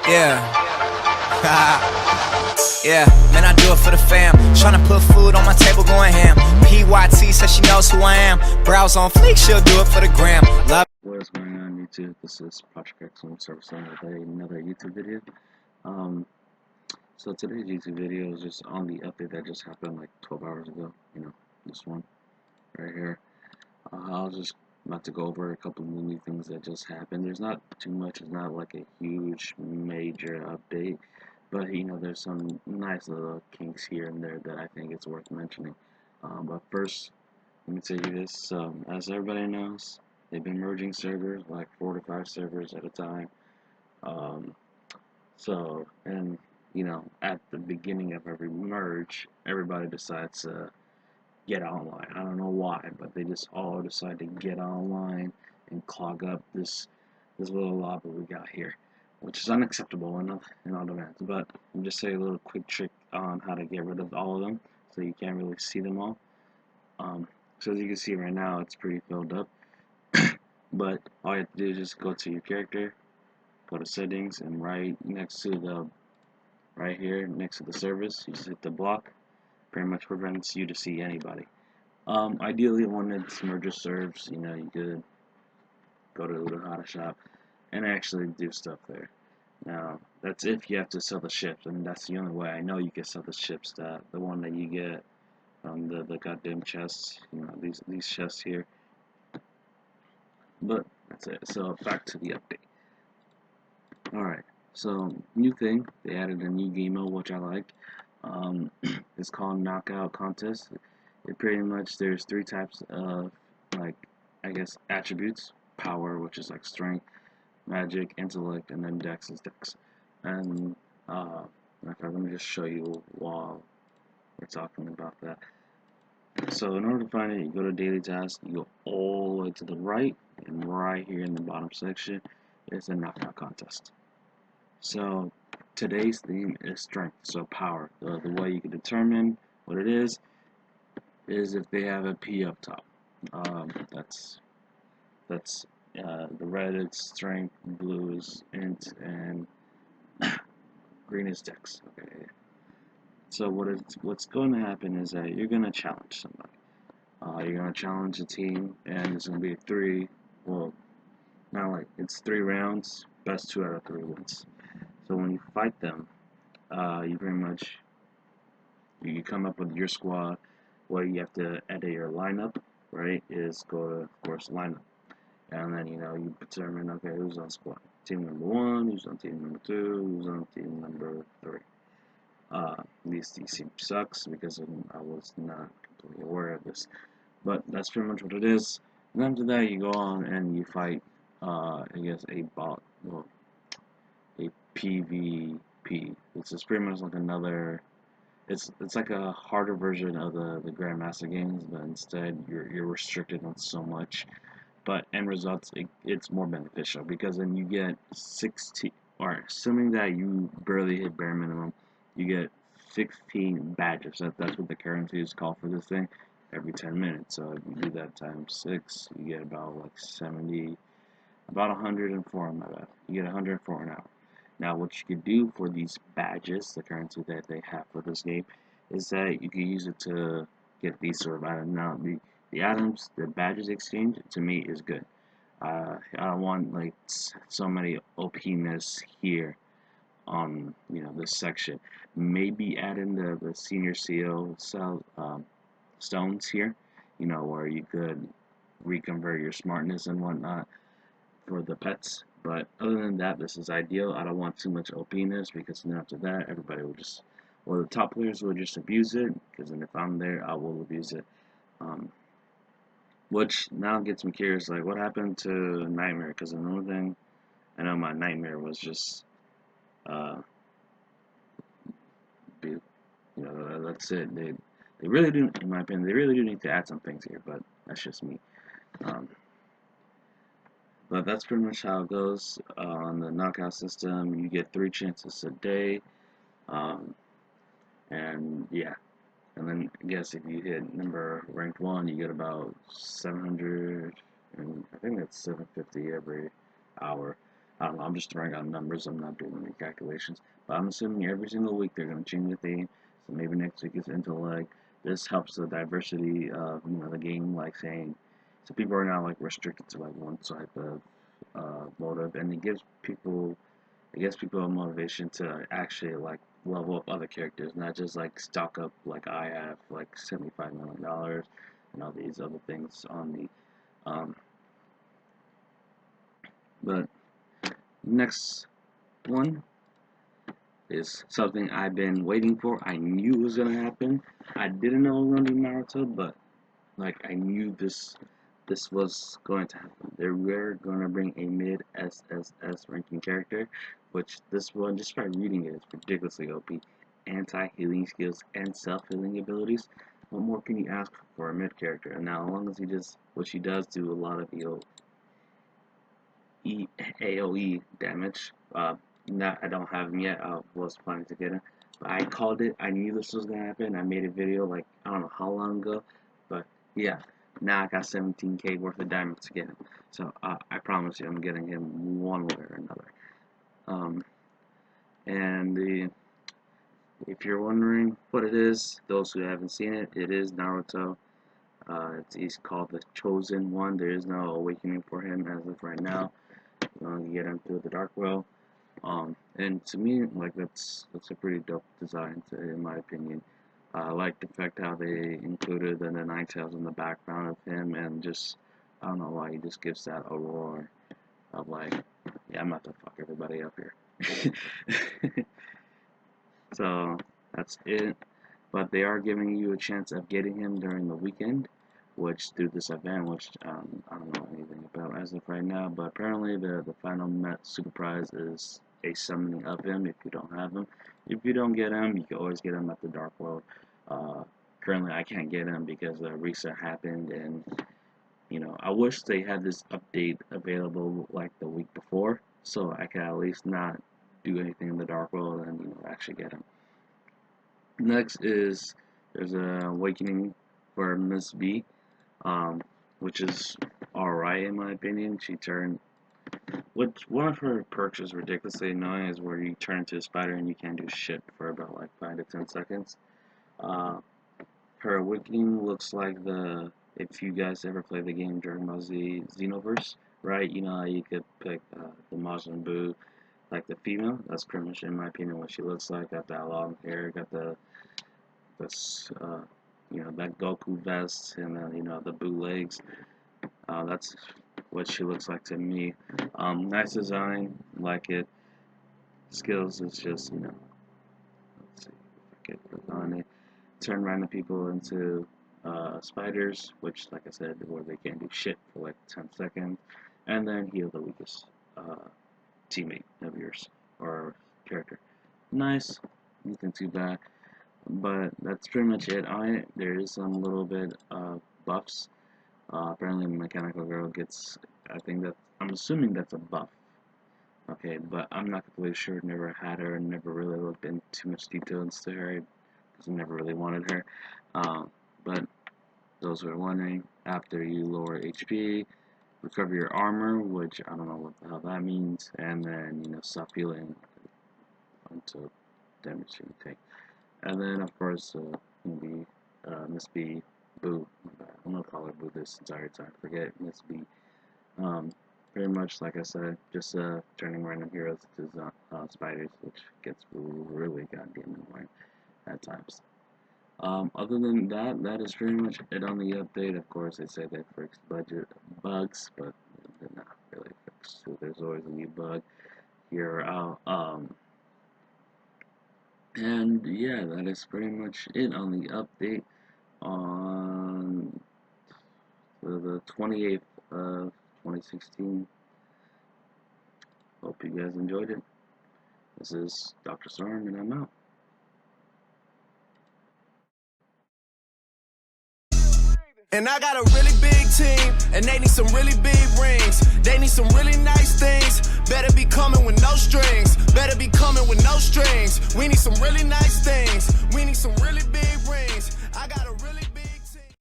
Yeah. Yeah, man, I do it for the fam. Tryna put food on my table, going ham. PYT says she knows who I am. Browse on fleek, she'll do it for the gram. Love. What is going on YouTube? This is Project X Home Service with another YouTube video. So today's YouTube video is just on the update that just happened like 12 hours ago. You know, this one right here. I was just about to go over a couple of new things that just happened. There's not too much. It's not like a huge major update, but you know, there's some nice little kinks here and there that I think it's worth mentioning. But first, let me tell you this. As everybody knows, they've been merging servers, like 4 to 5 servers at a time. And you know, at the beginning of every merge, everybody decides to get online. I don't know why, but they just all decide to get online and clog up this little lobby we got here, which is unacceptable in all demands. But I'm just say a little quick trick on how to get rid of all of them, so you can't really see them all. So as you can see right now, it's pretty filled up. But all you have to do is just go to your character, go to settings, and right here next to the service, you just hit the block. Pretty much prevents you to see anybody. Ideally, when it's merger serves, you know, you could go to Urahara shop and actually do stuff there. Now, that's if you have to sell the ships, and that's the only way I know you can sell the ships. That the one that you get from the goddamn chests, you know, these chests here. But that's it. So back to the update. Alright, so new thing, they added a new game mode which I liked. It's called Knockout Contest. It pretty much, there's 3 types of, like, I guess, attributes. Power, which is like strength, magic, intellect, and then dex is dex. And, let me just show you while we're talking about that. So in order to find it, you go to daily tasks, you go all the way to the right, and right here in the bottom section is a knockout contest. So today's theme is strength, so power. The way you can determine what it is if they have a P up top. That's the red is strength, blue is int, and green is dex. Okay. So what's going to happen is that you're going to challenge somebody. You're going to challenge a team, and it's going to be 3. Well, not like it's 3 rounds. Best 2 out of 3 wins. So when you fight them, you pretty much you come up with your squad. What you have to edit your lineup, right? Is go to, of course, lineup, and then you know you determine, okay, who's on squad. Team number 1, who's on team number 2, who's on team number 3. These team sucks because I was not completely aware of this, but that's pretty much what it is. And after that, you go on and you fight, I guess, a bot, well, a PvP. It's just pretty much like another. It's like a harder version of the Grandmaster games, but instead you're restricted on so much. But end results, it's more beneficial because then you get 16, or assuming that you barely hit bare minimum, you get 16 badges. That's what the currency is called for this thing. Every 10 minutes. So if you do that times 6, you get about like 70, about 104 on my bad. You get 104 an hour. Now, what you can do for these badges, the currency that they have for this game, is that you can use it to get these sort of items. Now, the items, the badges exchange, to me, is good. I don't want like so many OP-ness here on, you know, this section. Maybe add in the senior CO stones here, you know, where you could reconvert your smartness and whatnot for the pets. But other than that, this is ideal. I don't want too much OP-ness because then after that, everybody will just, well, the top players will just abuse it, because then if I'm there, I will abuse it. Which now gets me curious, like, what happened to Nightmare? Because another thing, I know my Nightmare was just, you know, that's it. They really do, in my opinion, they really do need to add some things here, but that's just me. But that's pretty much how it goes on the knockout system. You get 3 chances a day, and yeah. And then I guess if you hit number ranked 1, you get about 700, and I think that's 750 every hour. I don't know, I'm just throwing out numbers, I'm not doing any calculations. But I'm assuming every single week they're going to change the theme. So maybe next week is intellect. This helps the diversity of, the game, like saying, so people are not like restricted to like one type of motive, and it gives people a motivation to actually like level up other characters, not just like stock up like I have like $75 million and all these other things on me. But next one is something I've been waiting for. I knew it was gonna happen. I didn't know it was gonna be Naruto, but like I knew this was going to happen. They were gonna bring a mid SSS ranking character, which this one, just by reading it, is ridiculously OP. Anti-healing skills and self-healing abilities. What more can you ask for a mid character? And now, as long as she does do a lot of AOE damage. I don't have him yet. I was planning to get him, but I called it. I knew this was gonna happen. I made a video like I don't know how long ago, but yeah, now I got 17k worth of diamonds to get him. So I promise you, I'm getting him one way or another. If you're wondering what it is, those who haven't seen it, it is Naruto. He's called the Chosen One. There is no awakening for him as of right now. You get him through the Dark World. And to me, like that's a pretty dope design, in my opinion. I like the fact how they included the Ninetales in the background of him, and just I don't know why he just gives that aurora of like, yeah, I'm about to fuck everybody up here. So that's it. But they are giving you a chance of getting him during the weekend, which through this event, which I don't know anything about as of right now, but apparently the final super prize is a summoning of him if you don't have him. If you don't get him, you can always get him at the Dark World. Currently I can't get him because the reset happened, and I wish they had this update available like the week before, so I could at least not do anything in the Dark World and actually get him. Next is there's an awakening for Miss B, which is alright in my opinion. One of her perks is ridiculously annoying, is where you turn into a spider and you can't do shit for about like 5 to 10 seconds. Her awakening looks like if you guys ever played the game Dragon Ball Z Xenoverse, right? You know how you could pick the Majin Buu, like the female. That's pretty much, in my opinion, what she looks like. Got that long hair, got that Goku vest, and then the Buu legs. That's what she looks like to me. Nice design, like it. Skills is just let's see if I can click on it. Turn random people into spiders, which, like I said, where they can't do shit for like 10 seconds, and then heal the weakest teammate of yours or character. Nice, nothing too bad, but that's pretty much it on it. There is some little bit of buffs. Apparently Mechanical Girl gets, I'm assuming that's a buff. Okay, but I'm not completely sure. Never had her, never really looked into too much detail into her, because I never really wanted her. But those who are wondering, after you lower HP, recover your armor, which I don't know what the hell that means, and then stop healing until damage you take. And then of course Miss B, Boo. I'm gonna call her Boo this entire time. Forget Miss B. Pretty much, like I said, just turning random heroes to spiders, which gets really goddamn annoying at times. Other than that, that is pretty much it on the update. Of course, they say they fixed budget bugs, but they're not really fixed. So there's always a new bug here or out. And yeah, that is pretty much it on the update on the 28th of 2016. Hope you guys enjoyed it. This is Dr. Storm, and I'm out. And I got a really big team, and they need some really big rings. They need some really nice things. Better be coming with no strings. Better be coming with no strings. We need some really nice things. We need some really big